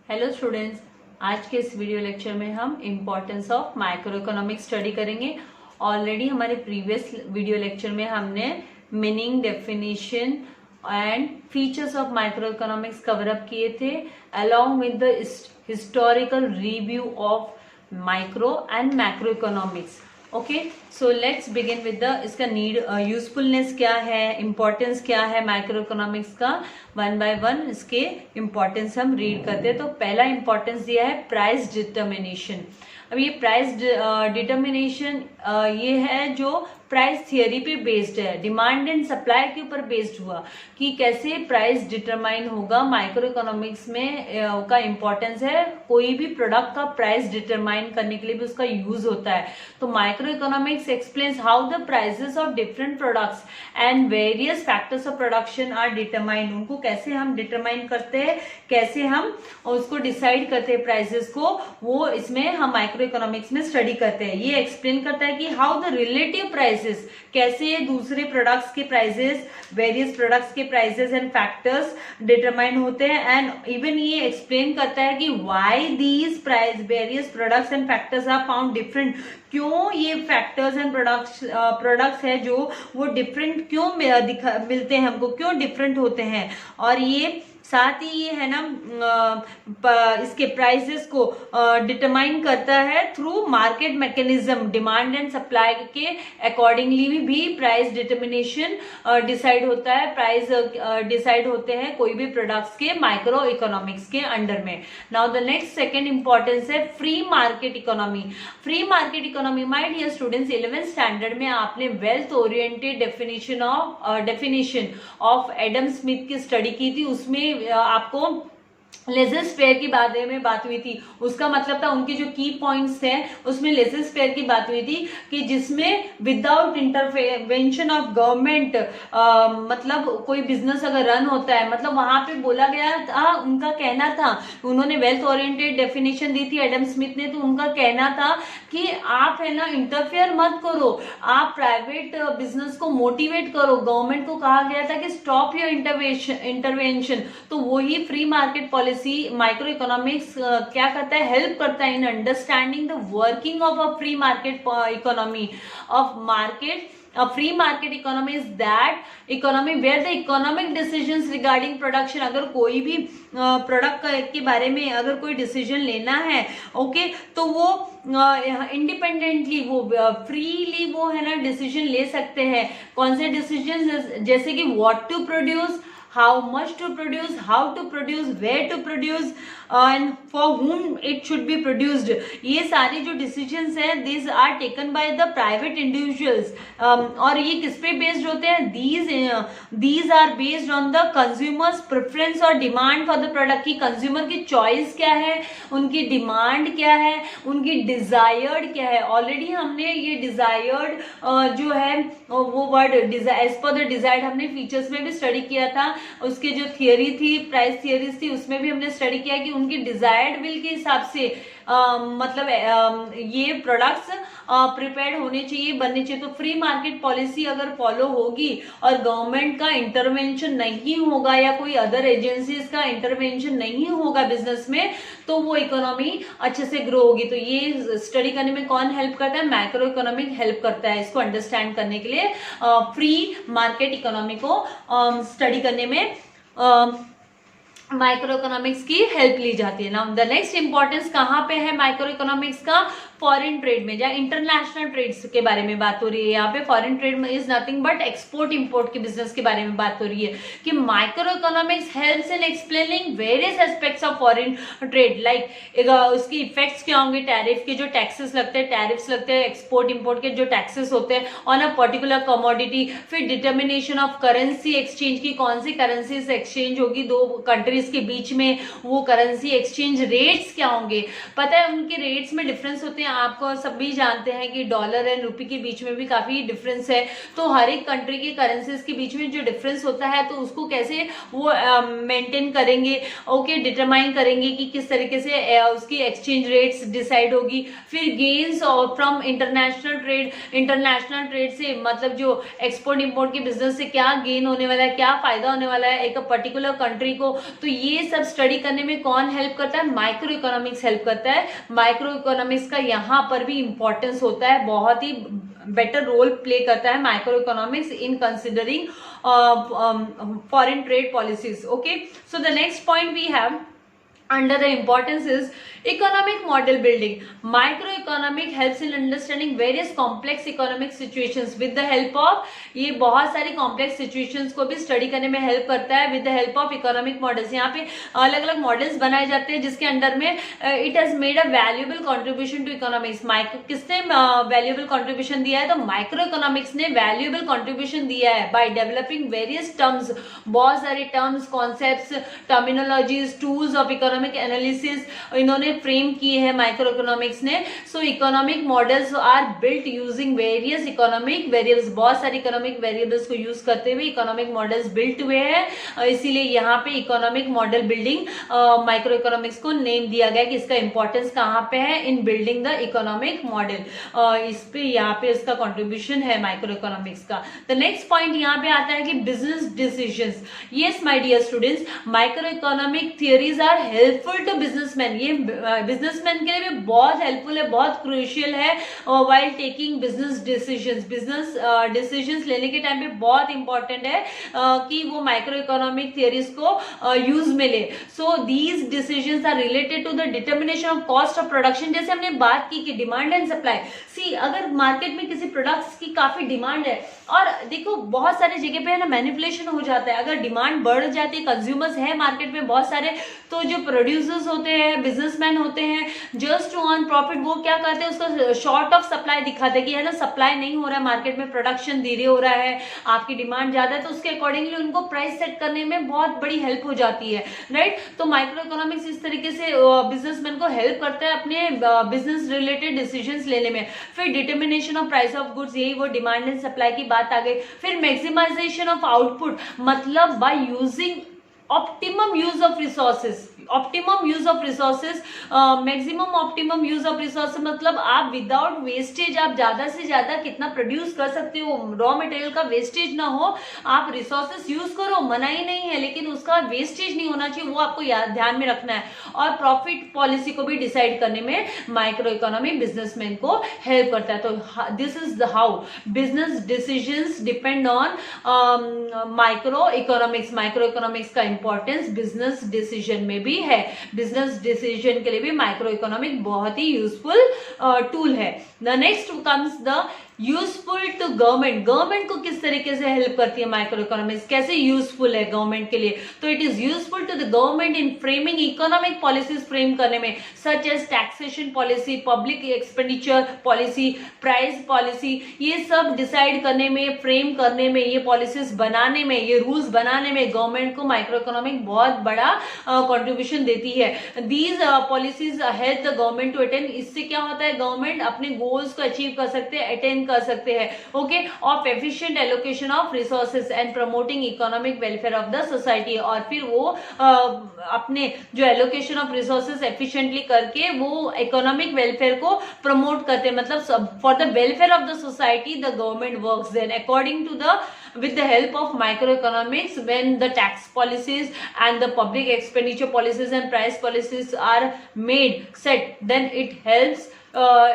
Hello students, आज के इस वीडियो लेक्चर में हम importance of micro economics study करेंगे। ऑलरेडी हमारे प्रीवियस वीडियो लेक्चर में हमने meaning, definition and features of micro economics cover up किए थे along with the historical review of micro and macro economics. Okay, so let's begin with the इसका need, usefulness क्या है, importance क्या है micro economics का। वन बाय वन इसके importance हम रीड करते हैं। तो पहला इंपॉर्टेंस दिया है प्राइस डिटर्मिनेशन। अब ये प्राइस डिटर्मिनेशन ये है जो प्राइस थियरी पे बेस्ड है, डिमांड एंड सप्लाई के ऊपर बेस्ड हुआ कि कैसे प्राइस डिटरमाइन होगा। माइक्रो इकोनॉमिक्स में का इंपॉर्टेंस है, कोई भी प्रोडक्ट का प्राइस डिटरमाइन करने के लिए भी उसका यूज होता है। तो micro economics explains how the prices of different products and various factors of production are determined. उनको कैसे हम डिटरमाइन करते हैं, कैसे हम उसको डिसाइड करते हैं प्राइसेस को, वो इसमें हम माइक्रो इकोनॉमिक्स में स्टडी करते हैं। ये एक्सप्लेन करता है कि हाउ द रिलेटिव प्राइसेस, कैसे दूसरे प्रोडक्ट्स के प्राइसेस, वेरियस प्रोडक्ट्स के प्राइसेस एंड फैक्टर्स डिटरमाइन होते हैं। एंड इवन ये एक्सप्लेन करता है कि why these price various products and factors are found different. क्यों ये फैक्टर्स एंड प्रोडक्ट्स है जो वो डिफरेंट क्यों मिलते हैं हमको, क्यों डिफरेंट होते हैं। और ये साथ ही ये है ना इसके प्राइसेस को डिटरमाइन करता है through market mechanism. Demand and supply के अकॉर्डिंगली भी प्राइस डिटर्मिनेशन डिसाइड होता है, प्राइस डिसाइड होते हैं कोई भी प्रोडक्ट्स के माइक्रो इकोनॉमिक्स के अंडर में। Now the next second importance है free market economy. Free market economy, my dear students, 11th standard में आपने wealth oriented definition of Adam Smith की स्टडी की थी। उसमें आपको लेजर फेयर की बारे में बात हुई थी। उसका मतलब था उनके जो की पॉइंट्स थे उसमें लेजर फेयर की बात हुई थी कि जिसमें विदाउट इंटरवेंशन ऑफ गवर्नमेंट मतलब कोई बिजनेस अगर रन होता है, मतलब वहां पे बोला गया था, उनका कहना था, उन्होंने वेल्थ ओरिएंटेड डेफिनेशन दी थी एडम स्मिथ ने, तो उनका कहना था कि आप है ना इंटरफेयर मत करो, आप प्राइवेट बिजनेस को मोटिवेट करो। गवर्नमेंट को कहा गया था कि स्टॉप योर इंटरवेंशन। तो वही free market policy micro economics क्या करता है, हेल्प करता है in understanding the working of a free market economy of market. A free market economy is that economy where the economic decisions regarding production, अगर कोई भी प्रोडक्ट के बारे में अगर कोई डिसीजन लेना है, ओके, तो वो इंडिपेंडेंटली वो फ्रीली वो है ना डिसीजन ले सकते हैं। कौन से डिसीजन, जैसे कि what to produce, how much to produce, how to produce, where to produce and for whom it should be produced। ये सारी जो decisions हैं these are taken by the private individuals। और ये किस पे based होते हैं, these are based on the consumers preference और demand for the product। की consumer की choice क्या है, उनकी demand क्या है, उनकी desired क्या है। ऑलरेडी हमने ये desired जो है वो word as per the desired हमने फीचर्स में भी स्टडी किया था। उसके जो थियरी थी, प्राइस थियरीज थी, उसमें भी हमने स्टडी किया कि उनकी डिजायर्ड विल के हिसाब से मतलब ये प्रोडक्ट्स प्रिपेयर्ड होने चाहिए, बनने चाहिए। तो फ्री मार्केट पॉलिसी अगर फॉलो होगी और गवर्नमेंट का इंटरवेंशन नहीं होगा या कोई अदर एजेंसीज का इंटरवेंशन नहीं होगा बिजनेस में, तो वो इकोनॉमी अच्छे से ग्रो होगी। तो ये स्टडी करने में कौन हेल्प करता है, मैक्रो इकोनॉमिक हेल्प करता है इसको अंडरस्टैंड करने के लिए। फ्री मार्केट इकोनॉमी को स्टडी करने में माइक्रो इकोनॉमिक्स की हेल्प ली जाती है। नाउ द नेक्स्ट इंपॉर्टेंस कहाँ पे है माइक्रो इकोनॉमिक्स का, फॉरेन ट्रेड में या इंटरनेशनल ट्रेड्स के बारे में बात हो रही है। यहाँ पे फॉरेन ट्रेड में is nothing but export import के बिजनेस के बारे में बात हो रही है कि micro economics helps in explaining various aspects of foreign trade. Like उसके इफेक्ट्स क्या होंगे, टैरिफ के जो टैक्सेस लगते हैं, टैरिफ्स लगते हैं, एक्सपोर्ट इंपोर्ट के जो टैक्सेस होते हैं ऑन अ पर्टिकुलर कमोडिटी। फिर डिटर्मिनेशन ऑफ करेंसी एक्सचेंज की, कौन सी करेंसी एक्सचेंज होगी दो कंट्रीज के बीच में, वो करेंसी एक्सचेंज रेट्स क्या होंगे। पता है उनके रेट्स में डिफरेंस होते हैं, आपको सभी जानते हैं कि डॉलर एंड रुपी के बीच में भी काफी डिफरेंस है। तो हर एक कंट्री के करेंसीज के बीच में जो डिफरेंस होता है, तो उसको कैसे वो मेंटेन करेंगे, ओके, डिटरमाइन करेंगे कि किस तरीके से उसकी एक्सचेंज रेट्स डिसाइड होगी। फिर गेन्स और फ्रॉम इंटरनेशनल ट्रेड से मतलब जो एक्सपोर्ट इंपोर्ट के बिजनेस से क्या गेन होने वाला है, क्या फायदा होने वाला है एक पर्टिकुलर कंट्री को। तो तो ये सब स्टडी करने में कौन हेल्प करता है? माइक्रो इकोनॉमिक्स हेल्प करता है। माइक्रो इकोनॉमिक्स का यहाँ पर भी इंपॉर्टेंस होता है, बहुत ही बेटर रोल प्ले करता है micro economics in considering foreign trade policies. Okay, so the next point we have under the importance is economic model building. Microeconomic helps in understanding various complex economic situations with the help of, ये बहुत सारी complex situations को भी study करने में help करता है with the help of economic models. यहाँ पे अलग अलग models बनाए जाते हैं जिसके अंडर में it has made a valuable contribution to economics. किसने valuable contribution दिया है? तो microeconomics ने valuable contribution दिया है by developing various terms, बहुत सारे terms, concepts, terminologies, tools of economic analysis इन्होंने फ्रेम किए हैं माइक्रो इकोनॉमिक्स ने. So economic models are built using various economic variables, बहुत सारे इकोनॉमिक वेरिएबल्स को यूज करते हुए इकोनॉमिक मॉडल्स बिल्ट हुए हैं. इसीलिए यहाँ पे economic model building micro economics को नेम दिया गया कि इसका इंपॉर्टेंस कहाँ पे है, in building the economic model. इस पे यहाँ पे इसका कॉन्ट्रीब्यूशन है माइक्रो इकोनॉमिक्स का. द नेक्स्ट पॉइंट यहाँ पे आता है कि business decisions. Yes my dear students, micro economic theories are helpful to businessman. ये बिजनेसमैन के लिए भी बहुत हेल्पफुल है, बहुत क्रूशियल है while taking business decisions. Business decisions लेने के टाइम पे बहुत इंपॉर्टेंट है कि वो माइक्रो इकोनॉमिक थियरीज को यूज में ले. So these decisions are related to the determination of cost of production. जैसे हमने बात की कि डिमांड एंड सप्लाई. सी अगर मार्केट में किसी प्रोडक्ट्स की काफी डिमांड है और देखो बहुत सारी जगह पे है ना मैनिपुलेशन हो जाता है. अगर डिमांड बढ़ जाती है, कंज्यूमर्स है मार्केट में बहुत सारे, तो जो प्रोड्यूसर्स होते हैं, बिजनेसमैन होते हैं, जस्ट टू अर्न प्रॉफिट वो क्या करते हैं, उसका शॉर्ट ऑफ सप्लाई दिखाते हैं कि है ना सप्लाई नहीं हो रहा है मार्केट में, प्रोडक्शन धीरे हो रहा है, आपकी डिमांड ज्यादा है, तो उसके अकॉर्डिंगली उनको प्राइस सेट करने में बहुत बड़ी हेल्प हो जाती है. राइट, तो माइक्रो इकोनॉमिक्स इस तरीके से बिजनेसमैन को हेल्प करता है अपने बिजनेस रिलेटेड डिसीजंस लेने में. फिर determination of price of goods, यही वो डिमांड एंड सप्लाई की बात आ गई. फिर मैक्सिमाइजेशन ऑफ आउटपुट, मतलब by using optimum use of resources. Optimum use of resources, maximum optimum use of resources मतलब आप विदाउट वेस्टेज आप ज्यादा से ज्यादा कितना प्रोड्यूस कर सकते हो, रॉ मटेरियल का वेस्टेज ना हो. आप रिसोर्सेज यूज करो, मना ही नहीं है, लेकिन उसका वेस्टेज नहीं होना चाहिए, वो आपको ध्यान में रखना है. और प्रॉफिट पॉलिसी को भी डिसाइड करने में माइक्रो इकोनॉमी बिजनेसमैन को हेल्प करता है. तो this is how business decisions depend on micro economics. Micro economics का इंपॉर्टेंस बिजनेस डिसीजन में भी है. बिजनेस डिसीजन के लिए भी माइक्रो इकोनॉमिक बहुत ही यूजफुल टूल है. The next comes the useful to government. Government को किस तरीके से हेल्प करती है माइक्रो इकोनॉमिक्स, कैसे यूजफुल है गवर्नमेंट के लिए? तो it is useful to the government in framing economic policies, frame करने में, such as taxation policy, public expenditure policy, price policy, ये सब डिसाइड करने में, फ्रेम करने में, ये पॉलिसीज बनाने में, ये रूल्स बनाने में गवर्नमेंट को माइक्रो इकोनॉमिक बहुत बड़ा कॉन्ट्रीब्यूशन देती है. These policies help the government to attain. इससे क्या होता है, गवर्नमेंट अपने गोल्स को अचीव कर सकते हैं, अटेन कर सकते हैं. Okay, of efficient allocation of resources and promoting economic welfare of the society. और फिर वो अपने जो एलोकेशन ऑफ रिसोर्सेज एफिशिएंटली करके वो इकोनॉमिक वेलफेयर को प्रमोट करते हैं. मतलब for the welfare of the society the government works then according to the with the help of microeconomics. When the tax policies and the public expenditure policies and price policies are made set, then it helps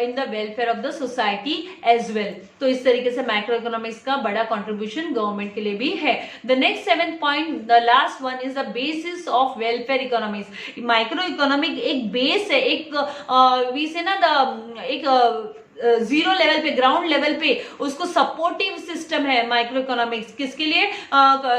in the welfare of the society as well. तो इस तरीके से micro economics का बड़ा contribution government के लिए भी है. The next 7th point, the last one, is the basis of welfare economics. Micro economic एक बेस है, एक वी से ना द एक जीरो लेवल पे, ग्राउंड लेवल पे उसको सपोर्टिव सिस्टम है माइक्रो इकोनॉमिक्स. किसके लिए?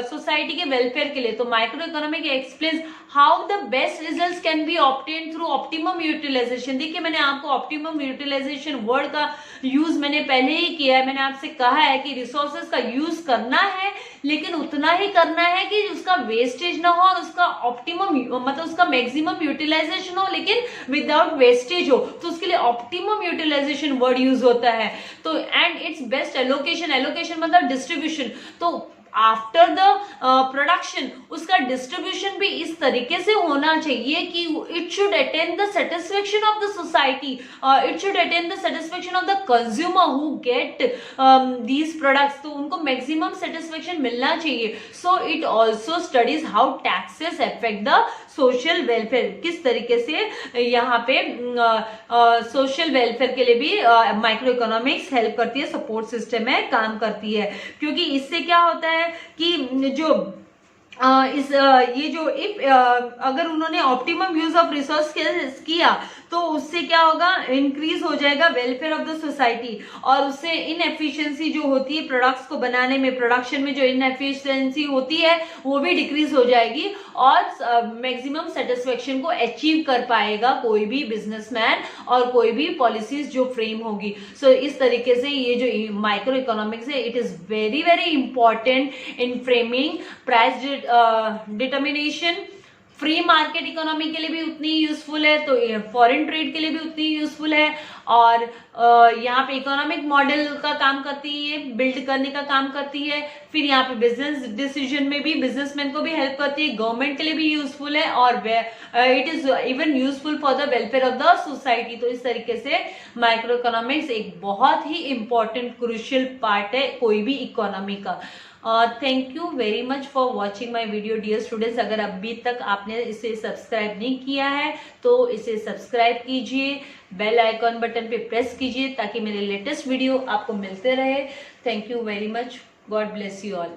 सोसाइटी के वेलफेयर के लिए. तो micro economic explains how the best results can be obtain through optimum utilization. देखिए मैंने आपको ऑप्टिमम यूटिलाइजेशन वर्ड का यूज मैंने पहले ही किया है. मैंने आपसे कहा है कि रिसोर्सेज का यूज करना है, लेकिन उतना ही करना है कि उसका वेस्टेज ना हो और उसका ऑप्टिमम मतलब उसका मैक्सिमम यूटिलाइजेशन हो, लेकिन विदाउट वेस्टेज हो. तो उसके लिए ऑप्टिमम यूटिलाइजेशन वर्ड यूज होता है. तो and it's best allocation. Allocation मतलब डिस्ट्रीब्यूशन. तो आफ्टर द प्रोडक्शन उसका डिस्ट्रीब्यूशन भी इस तरीके से होना चाहिए कि it should attain the satisfaction of the society, it should attain the satisfaction of the consumer who get these products, तो उनको मैक्सिमम सेटिस्फेक्शन मिलना चाहिए. So it also studies how taxes affect the social welfare, किस तरीके से यहाँ पे social welfare के लिए भी माइक्रो इकोनॉमिक्स हेल्प करती है, सपोर्ट सिस्टम में काम करती है. क्योंकि इससे क्या होता है कि जो ये जो अगर उन्होंने ऑप्टिमम यूज ऑफ रिसोर्स किया तो उससे क्या होगा, इंक्रीज हो जाएगा वेलफेयर ऑफ द सोसाइटी, और उससे इनएफिशिएंसी जो होती है प्रोडक्ट्स को बनाने में, प्रोडक्शन में जो इनएफिशिएंसी होती है वो भी डिक्रीज हो जाएगी, और मैक्सिमम सेटिस्फेक्शन को अचीव कर पाएगा कोई भी बिजनेसमैन और कोई भी पॉलिसीज जो फ्रेम होगी. सो इस तरीके से ये जो माइक्रो इकोनॉमिक्स है, it is very very important in framing price determination. Free market economy के लिए भी उतनी यूजफुल है, तो फॉरेन ट्रेड के लिए भी उतनी यूजफुल है, और यहाँ पे इकोनॉमिक मॉडल का काम करती है, बिल्ड करने का काम करती है. फिर यहाँ पे बिजनेस डिसीजन में भी बिजनेसमैन को भी हेल्प करती है, गवर्नमेंट के लिए भी यूजफुल है, और it is even useful for the welfare of the society. तो इस तरीके से माइक्रो इकोनॉमिक्स एक बहुत ही इंपॉर्टेंट क्रूशियल पार्ट है कोई भी इकोनॉमी का. Thank you very much for watching my video dear students. अगर अभी तक आपने इसे सब्सक्राइब नहीं किया है तो इसे सब्सक्राइब कीजिए, बेल आइकॉन बटन पे प्रेस कीजिए ताकि मेरे लेटेस्ट वीडियो आपको मिलते रहे. Thank you very much. God bless you all.